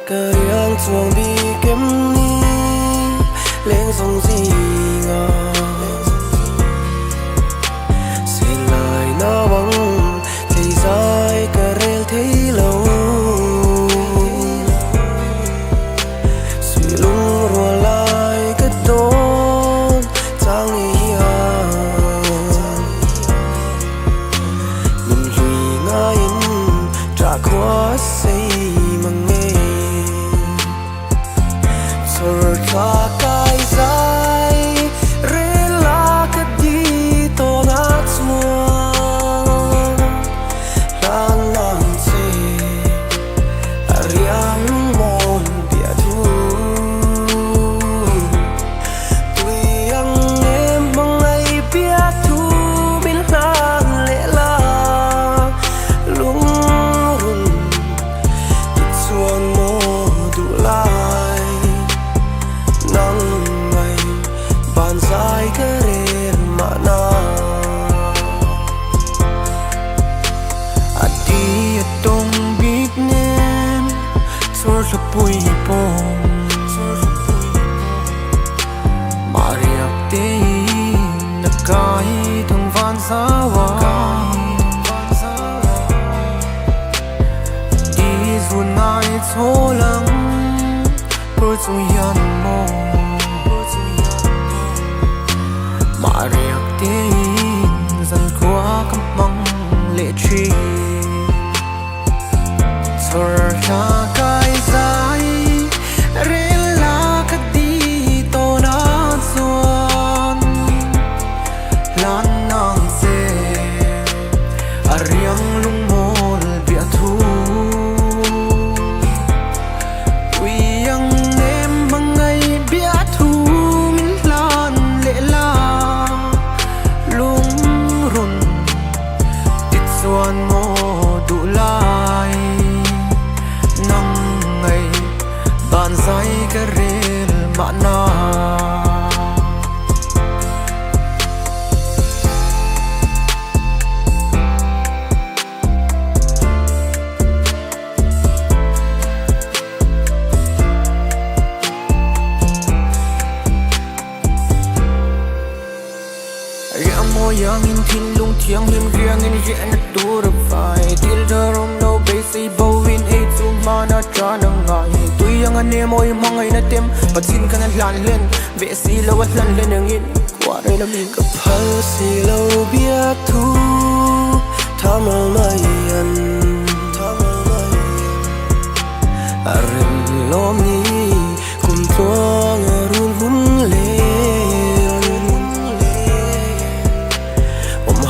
cái riêng chuông bi kiếm ni lên sông gì ngờ xin lời nó vắng thì dài cái rel thấy lâu suy lung rùa lại cái đốn trang ý à nhìn lùi ngay trả quá say mang nghe rồi ta cái dài rela cái đi to nát xuống lan lan se ariang mon bia thu tuy anh em bằng ngày bia thu bên lan lệ la lung run tít xuân mô đủ lại nắng ngày bàn dài cái rền mà na adi atong big nem sor sa pui pong mariak te nakai thong van sawa di zunai cholang por chu yan mo mariak te zan kwa kamang le chi sor ta kai sai rela ka di to na chuan lan nang se ariang lung mol bia thu ui yang em mang ngày bia thu min lan le la lung run tít xuân mô đủ lại nắng ngày bàn dài cái rel mà na yang in thin lung thiang him riang in rian na tur vai til darom no base bowin e chu mana tra na ngai tu yang ane moi mangai na tem patsin kan lan len ve si lo wat lan len ngin kwa re na min cái phal si lâu bia thu tham mai an arim lom ni kum tuang run hun le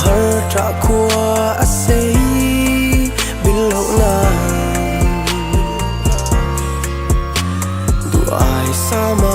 har trả qua say bin lâu na du ai sao mà